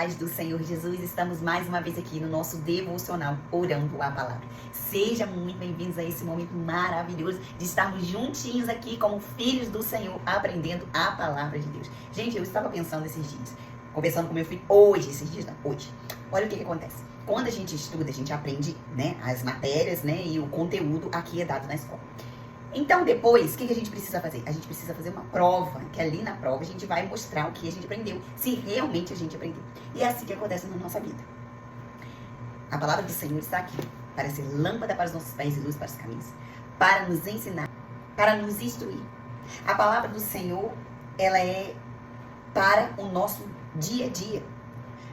paz do Senhor Jesus. Estamos mais uma vez aqui no nosso devocional Orando a Palavra. Sejam muito bem-vindos a esse momento maravilhoso de estarmos juntinhos aqui como filhos do Senhor, aprendendo a Palavra de Deus. Gente, eu estava pensando esses dias, conversando com meu filho hoje. Olha o que acontece. Quando a gente estuda, a gente aprende, né, as matérias, né, e o conteúdo aqui é dado na escola. Então, depois, o que a gente precisa fazer? A gente precisa fazer uma prova, que ali na prova a gente vai mostrar o que a gente aprendeu, se realmente a gente aprendeu. E é assim que acontece na nossa vida. A palavra do Senhor está aqui, para ser lâmpada para os nossos pés e luz para os caminhos, para nos ensinar, para nos instruir. A palavra do Senhor, ela é para o nosso dia a dia.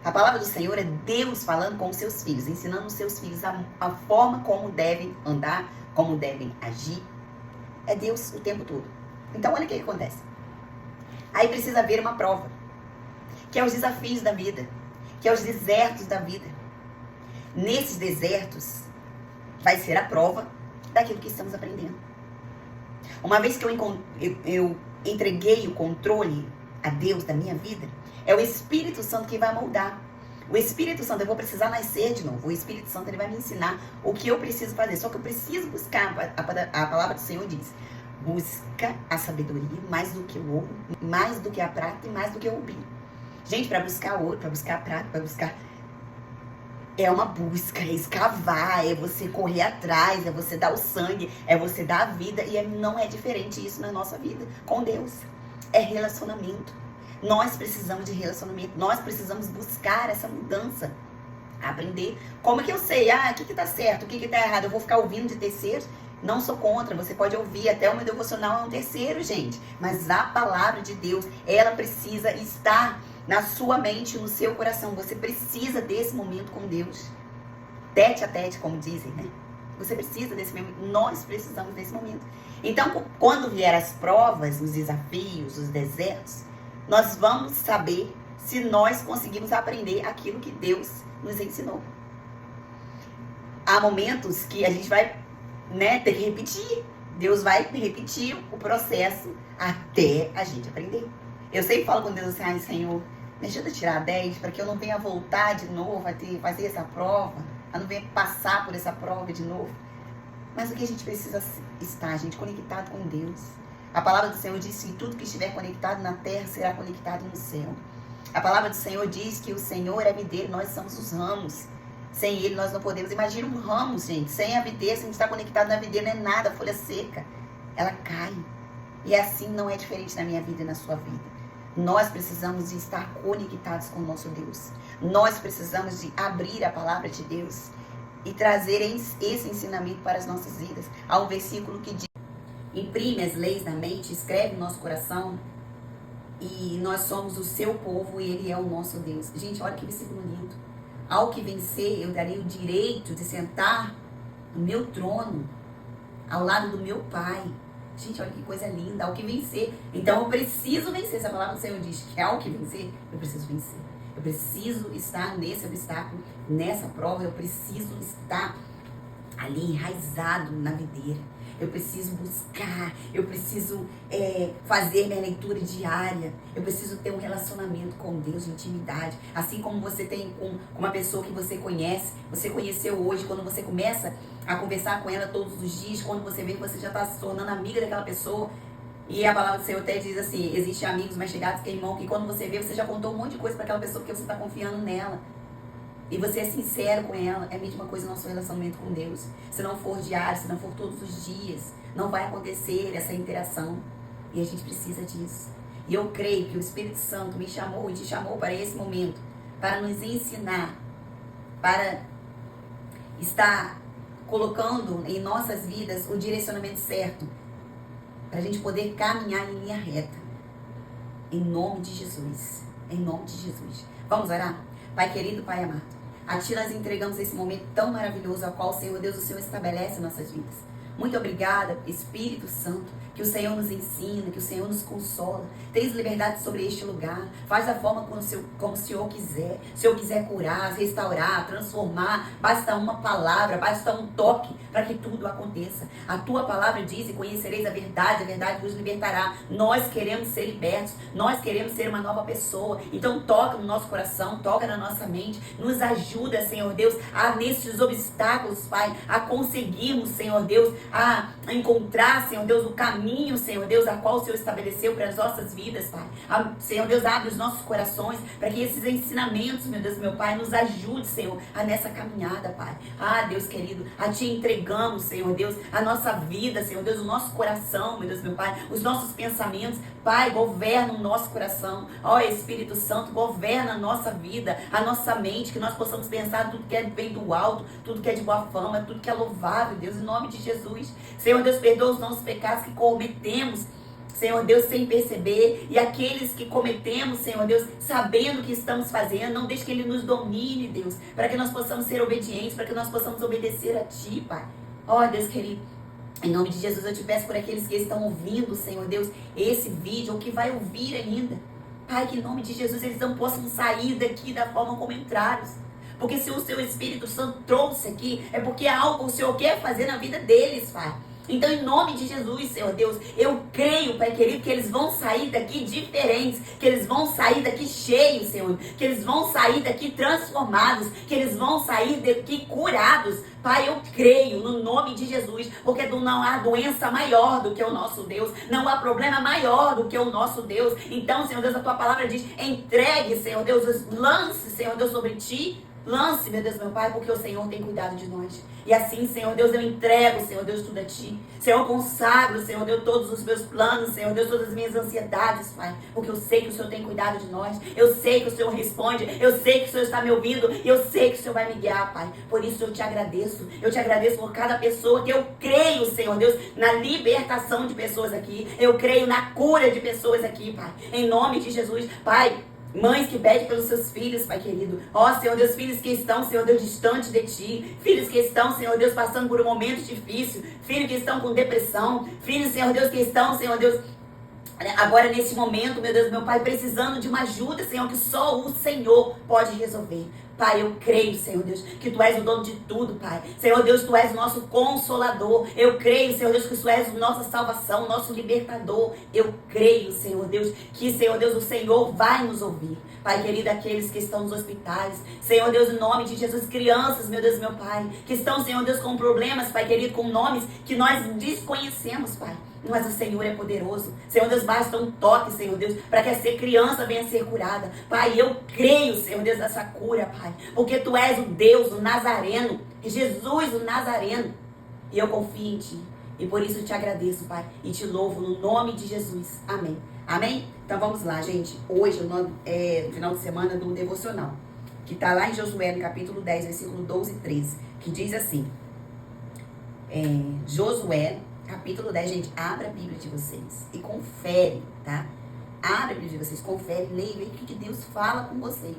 A palavra do Senhor é Deus falando com os seus filhos, ensinando os seus filhos a forma como devem andar, como devem agir. É Deus o tempo todo. Então, olha o que acontece. Aí precisa haver uma prova, que é os desafios da vida, que é os desertos da vida. Nesses desertos, vai ser a prova daquilo que estamos aprendendo. Uma vez que eu entreguei o controle a Deus da minha vida, é o Espírito Santo que vai moldar. O Espírito Santo, eu vou precisar nascer de novo. O Espírito Santo, ele vai me ensinar o que eu preciso fazer. Só que eu preciso buscar, a palavra do Senhor diz, busca a sabedoria mais do que o ouro, mais do que a prata e mais do que o rubim. Gente, para buscar ouro, para buscar prata, para buscar... É uma busca, é escavar, é você correr atrás, é você dar o sangue, é você dar a vida. E não é diferente isso na nossa vida com Deus. É relacionamento. Nós precisamos de relacionamento, nós precisamos buscar essa mudança, aprender. Como é que eu sei? O que tá certo, o que tá errado? Eu vou ficar ouvindo de terceiros? Não sou contra, você pode ouvir, até o meu devocional é um terceiro, gente. Mas a palavra de Deus, ela precisa estar na sua mente, no seu coração. Você precisa desse momento com Deus. Tete a tete, como dizem, né? Você precisa desse momento, nós precisamos desse momento. Então, quando vier as provas, os desafios, os desertos, nós vamos saber se nós conseguimos aprender aquilo que Deus nos ensinou. Há momentos que a gente vai, ter que repetir. Deus vai repetir o processo até a gente aprender. Eu sempre falo com Deus assim, Senhor, me ajuda a tirar 10 para que eu não venha voltar de novo a fazer essa prova, a não venha passar por essa prova de novo. Mas o que a gente precisa estar, gente, conectado com Deus. A palavra do Senhor diz que tudo que estiver conectado na terra será conectado no céu. A palavra do Senhor diz que o Senhor é a videira, nós somos os ramos. Sem Ele nós não podemos. Imagina um ramo, gente, sem a videira, se a gente está conectado na videira, não é nada, a folha seca. Ela cai. E assim não é diferente na minha vida e na sua vida. Nós precisamos de estar conectados com o nosso Deus. Nós precisamos de abrir a palavra de Deus e trazer esse ensinamento para as nossas vidas. Há um versículo que diz: imprime as leis na mente, escreve no nosso coração, e nós somos o seu povo e Ele é o nosso Deus. Gente, olha que versículo lindo. Ao que vencer, eu darei o direito de sentar no meu trono, ao lado do meu Pai. Gente, olha que coisa linda, ao que vencer. Então eu preciso vencer. Se a palavra do Senhor diz que ao que vencer, eu preciso vencer. Eu preciso estar nesse obstáculo, nessa prova, eu preciso estar ali enraizado na videira. Eu preciso buscar, eu preciso fazer minha leitura diária, eu preciso ter um relacionamento com Deus de intimidade. Assim como você tem com uma pessoa que você conhece, você conheceu hoje, quando você começa a conversar com ela todos os dias, quando você vê que você já está se tornando amiga daquela pessoa. E a palavra do Senhor até diz assim, existem amigos mais chegados que irmão, que quando você vê, você já contou um monte de coisa para aquela pessoa porque você está confiando nela. E você é sincero com ela, é a mesma coisa no nosso relacionamento com Deus. Se não for diário, se não for todos os dias, não vai acontecer essa interação. E a gente precisa disso. E eu creio que o Espírito Santo me chamou e te chamou para esse momento, para nos ensinar, para estar colocando em nossas vidas o direcionamento certo, para a gente poder caminhar em linha reta. Em nome de Jesus. Em nome de Jesus. Vamos orar? Pai querido, Pai amado, a Ti nós entregamos esse momento tão maravilhoso ao qual, Senhor Deus, o Senhor estabelece nossas vidas. Muito obrigada, Espírito Santo, que o Senhor nos ensina, que o Senhor nos consola. Tens liberdade sobre este lugar. Faz da forma como o Senhor quiser. Se o Senhor quiser curar, restaurar, transformar, basta uma palavra, basta um toque para que tudo aconteça. A tua palavra diz: e conhecereis a verdade vos libertará. Nós queremos ser libertos, nós queremos ser uma nova pessoa. Então toca no nosso coração, toca na nossa mente, nos ajuda, Senhor Deus, a nesses obstáculos, Pai, a conseguirmos, Senhor Deus, a encontrar, Senhor Deus, o caminho, Senhor Deus, a qual o Senhor estabeleceu para as nossas vidas, Pai. Senhor Deus, abre os nossos corações para que esses ensinamentos, meu Deus, meu Pai, nos ajude, Senhor, a nessa caminhada, Pai. Deus querido, a Ti entregamos, Senhor Deus, a nossa vida, Senhor Deus, o nosso coração, meu Deus, meu Pai, os nossos pensamentos, Pai, governa o nosso coração. Espírito Santo, governa a nossa vida, a nossa mente, que nós possamos pensar tudo que vem do alto, tudo que é de boa fama, tudo que é louvável, Deus, em nome de Jesus. Senhor Deus, perdoa os nossos pecados que cometemos, Senhor Deus, sem perceber, e aqueles que cometemos, Senhor Deus, sabendo o que estamos fazendo, não deixe que Ele nos domine, Deus, para que nós possamos ser obedientes, para que nós possamos obedecer a Ti, Pai. Deus querido, em nome de Jesus, eu te peço por aqueles que estão ouvindo, Senhor Deus, esse vídeo, ou que vai ouvir ainda, Pai, que em nome de Jesus eles não possam sair daqui da forma como entraram. Porque se o Seu Espírito Santo trouxe aqui, é porque é algo que o Senhor quer fazer na vida deles, Pai. Então, em nome de Jesus, Senhor Deus, eu creio, Pai querido, que eles vão sair daqui diferentes, que eles vão sair daqui cheios, Senhor, que eles vão sair daqui transformados, que eles vão sair daqui curados. Pai, eu creio no nome de Jesus, porque não há doença maior do que o nosso Deus, não há problema maior do que o nosso Deus. Então, Senhor Deus, a Tua palavra diz: entregue, Senhor Deus, lance, Senhor Deus, sobre Ti. Lance, meu Deus, meu Pai, porque o Senhor tem cuidado de nós. E assim, Senhor Deus, eu entrego, Senhor Deus, tudo a Ti. Senhor, eu consagro, Senhor Deus, todos os meus planos, Senhor Deus, todas as minhas ansiedades, Pai. Porque eu sei que o Senhor tem cuidado de nós. Eu sei que o Senhor responde. Eu sei que o Senhor está me ouvindo. E eu sei que o Senhor vai me guiar, Pai. Por isso eu te agradeço. Eu te agradeço por cada pessoa que eu creio, Senhor Deus, na libertação de pessoas aqui. Eu creio na cura de pessoas aqui, Pai. Em nome de Jesus, Pai. Mães que pedem pelos seus filhos, Pai querido. Senhor Deus, filhos que estão, Senhor Deus, distante de Ti. Filhos que estão, Senhor Deus, passando por um momento difícil. Filhos que estão com depressão. Filhos, Senhor Deus, que estão, Senhor Deus, agora nesse momento, meu Deus, meu Pai, precisando de uma ajuda, Senhor, que só o Senhor pode resolver. Pai, eu creio, Senhor Deus, que Tu és o dono de tudo, Pai. Senhor Deus, Tu és o nosso consolador. Eu creio, Senhor Deus, que Tu és a nossa salvação, nosso libertador. Eu creio, Senhor Deus, que, Senhor Deus, o Senhor vai nos ouvir. Pai querido, aqueles que estão nos hospitais, Senhor Deus, em nome de Jesus, crianças, meu Deus, meu Pai, que estão, Senhor Deus, com problemas, Pai querido, com nomes que nós desconhecemos, Pai. Mas o Senhor é poderoso. Senhor Deus, basta um toque, Senhor Deus, para que essa criança venha a ser curada. Pai, eu creio, Senhor Deus, nessa cura, Pai. Porque Tu és o Deus, o Nazareno. Jesus, o Nazareno. E eu confio em Ti. E por isso eu te agradeço, Pai. E te louvo no nome de Jesus. Amém. Amém? Então vamos lá, gente. Hoje é o final de semana do devocional. Que está lá em Josué, no capítulo 10, versículo 12 e 13. Que diz assim. Josué, capítulo 10, gente, abra a Bíblia de vocês e confere, tá? Abra a Bíblia de vocês, confere, leia, veja o que Deus fala com vocês,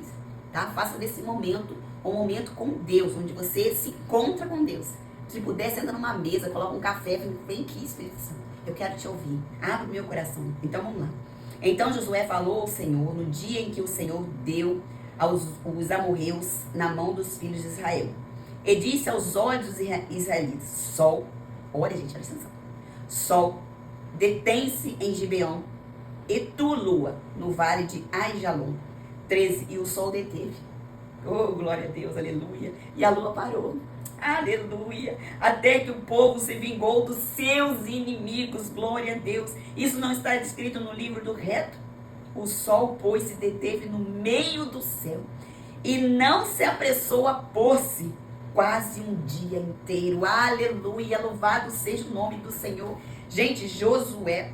tá? Faça desse momento um momento com Deus, onde você se encontra com Deus. Se puder, senta numa mesa, coloca um café, vem aqui, Espírito Santo, eu quero te ouvir. Abre o meu coração. Então, vamos lá. Então, Josué falou ao Senhor no dia em que o Senhor deu os amorreus na mão dos filhos de Israel. E disse aos olhos dos israelitas: Sol, olha, gente, presta atenção. Sol, detém-se em Gibeão, e tu, lua, no vale de Aijalon. 13, e o sol deteve. Oh, glória a Deus, aleluia. E a lua parou. Aleluia. Até que o povo se vingou dos seus inimigos. Glória a Deus. Isso não está escrito no livro do reto? O sol, pois, se deteve no meio do céu e não se apressou a pôr-se quase um dia inteiro. Aleluia. Louvado seja o nome do Senhor. Gente, Josué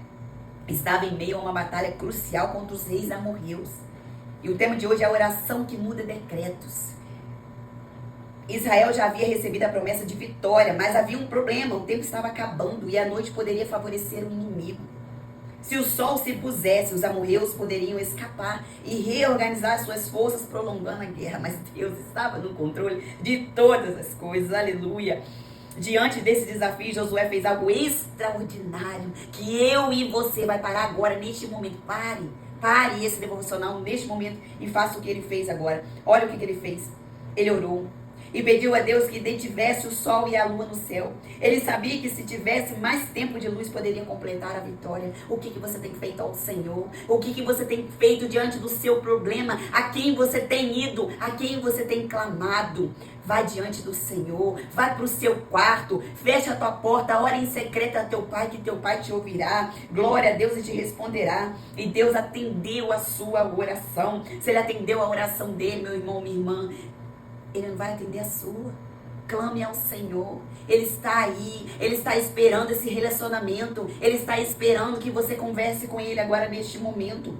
estava em meio a uma batalha crucial contra os reis amorreus. E o tema de hoje é a oração que muda decretos. Israel já havia recebido a promessa de vitória, mas havia um problema, o tempo estava acabando e a noite poderia favorecer o inimigo. Se o sol se pusesse, os amorreus poderiam escapar e reorganizar suas forças, prolongando a guerra. Mas Deus estava no controle de todas as coisas, aleluia. Diante desse desafio, Josué fez algo extraordinário, que eu e você vai parar agora, neste momento. Pare esse devocional neste momento e faça o que ele fez agora. Olha o que ele fez. Ele orou e pediu a Deus que detivesse o sol e a lua no céu. Ele sabia que se tivesse mais tempo de luz, poderia completar a vitória. O que você tem feito ao Senhor? O que você tem feito diante do seu problema? A quem você tem ido? A quem você tem clamado? Vai diante do Senhor, vai para o seu quarto, fecha a tua porta, ora em secreto a teu pai, que teu pai te ouvirá. Glória a Deus e te responderá. E Deus atendeu a sua oração. Se ele atendeu a oração dele, meu irmão, minha irmã, ele não vai atender a sua. Clame ao Senhor. Ele está aí. Ele está esperando esse relacionamento. Ele está esperando que você converse com ele agora neste momento.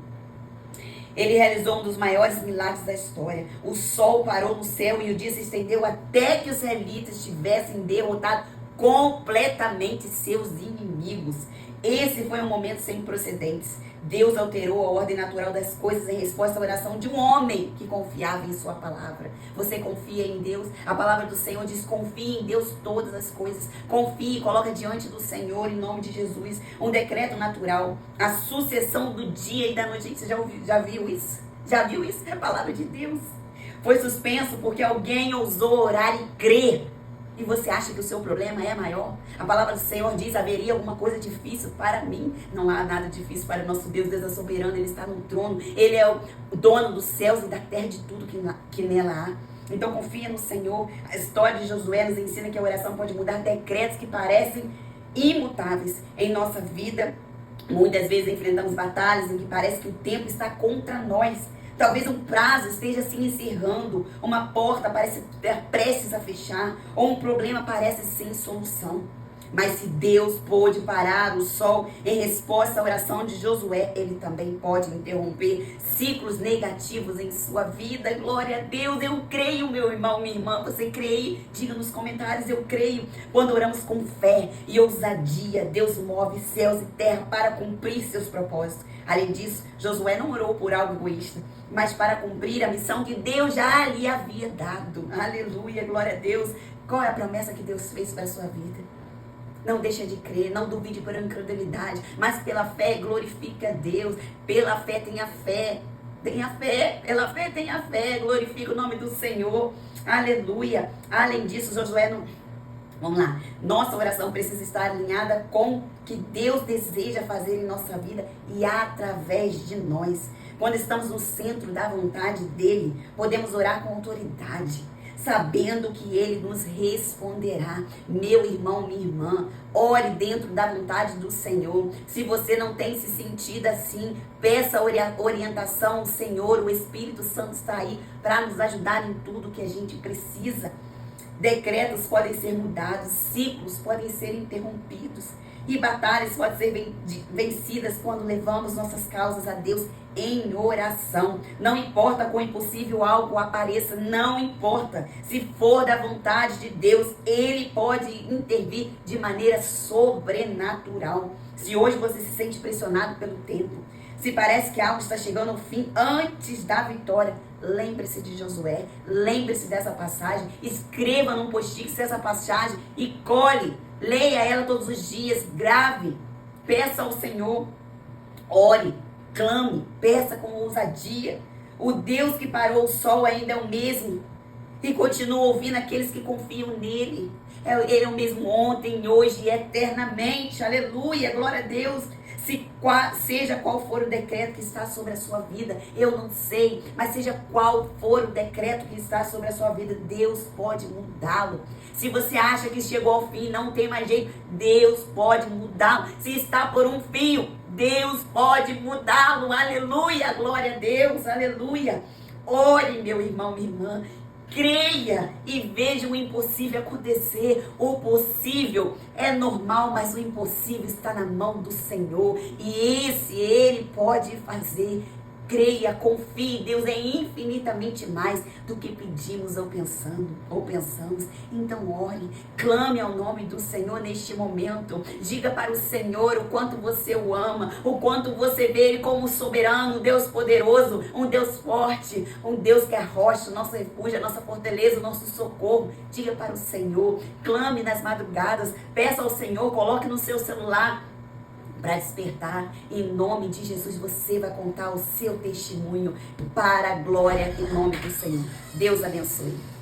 Ele realizou um dos maiores milagres da história. O sol parou no céu e o dia se estendeu até que os israelitas tivessem derrotado completamente seus inimigos. Esse foi um momento sem precedentes. Deus alterou a ordem natural das coisas em resposta à oração de um homem que confiava em sua palavra. Você confia em Deus? A palavra do Senhor diz: confie em Deus todas as coisas. Confie, coloca diante do Senhor, em nome de Jesus, um decreto natural. A sucessão do dia e da noite. Você já viu isso? Já viu isso? É a palavra de Deus. Foi suspenso porque alguém ousou orar e crer. E você acha que o seu problema é maior? A palavra do Senhor diz: haveria alguma coisa difícil para mim? Não há nada difícil para o nosso Deus. Deus é soberano, Ele está no trono. Ele é o dono dos céus e da terra, de tudo que nela há. Então confia no Senhor. A história de Josué nos ensina que a oração pode mudar decretos que parecem imutáveis em nossa vida. Muitas vezes enfrentamos batalhas em que parece que o tempo está contra nós. Talvez um prazo esteja se encerrando, uma porta parece prestes a fechar, ou um problema parece sem solução. Mas se Deus pôde parar o sol em resposta à oração de Josué, Ele também pode interromper ciclos negativos em sua vida. Glória a Deus, eu creio, meu irmão, minha irmã. Você crê? Diga nos comentários: eu creio. Quando oramos com fé e ousadia, Deus move céus e terra para cumprir seus propósitos. Além disso, Josué não orou por algo egoísta, mas para cumprir a missão que Deus já lhe havia dado. Aleluia, glória a Deus. Qual é a promessa que Deus fez para a sua vida? Não deixa de crer, não duvide por incredulidade, mas pela fé glorifica a Deus. Pela fé tenha fé. Tenha fé, pela fé tenha fé, glorifica o nome do Senhor. Aleluia. Além disso, Josué não... Vamos lá. Nossa oração precisa estar alinhada com o que Deus deseja fazer em nossa vida e através de nós. Quando estamos no centro da vontade dele, podemos orar com autoridade, sabendo que Ele nos responderá. Meu irmão, minha irmã, ore dentro da vontade do Senhor. Se você não tem se sentido assim, peça orientação ao Senhor. O Espírito Santo está aí para nos ajudar em tudo que a gente precisa. Decretos podem ser mudados, ciclos podem ser interrompidos e batalhas podem ser vencidas quando levamos nossas causas a Deus em oração. Não importa quão impossível algo apareça, não importa. Se for da vontade de Deus, Ele pode intervir de maneira sobrenatural. Se hoje você se sente pressionado pelo tempo, se parece que algo está chegando ao fim antes da vitória, lembre-se de Josué, lembre-se dessa passagem, escreva num post-it essa passagem e colhe, leia ela todos os dias, grave, peça ao Senhor, ore, clame, peça com ousadia. O Deus que parou o sol ainda é o mesmo e continua ouvindo aqueles que confiam nele. Ele é o mesmo ontem, hoje e eternamente. Aleluia, glória a Deus. Seja qual for o decreto que está sobre a sua vida, eu não sei, mas seja qual for o decreto que está sobre a sua vida, Deus pode mudá-lo. Se você acha que chegou ao fim, não tem mais jeito, Deus pode mudá-lo. Se está por um fio, Deus pode mudá-lo. Aleluia, glória a Deus, aleluia. Ore, meu irmão, minha irmã. Creia e veja o impossível acontecer. O possível é normal, mas o impossível está na mão do Senhor. E Ele pode fazer. creia, confie. Deus é infinitamente mais do que pedimos ou pensamos. Então ore, clame ao nome do Senhor neste momento. Diga para o Senhor o quanto você o ama, o quanto você vê Ele como soberano, um Deus poderoso, um Deus forte, um Deus que é a rocha, o nosso refúgio, a nossa fortaleza, o nosso socorro. Diga para o Senhor, clame nas madrugadas, peça ao Senhor, coloque no seu celular para despertar. Em nome de Jesus, você vai contar o seu testemunho para a glória em nome do Senhor. Deus abençoe.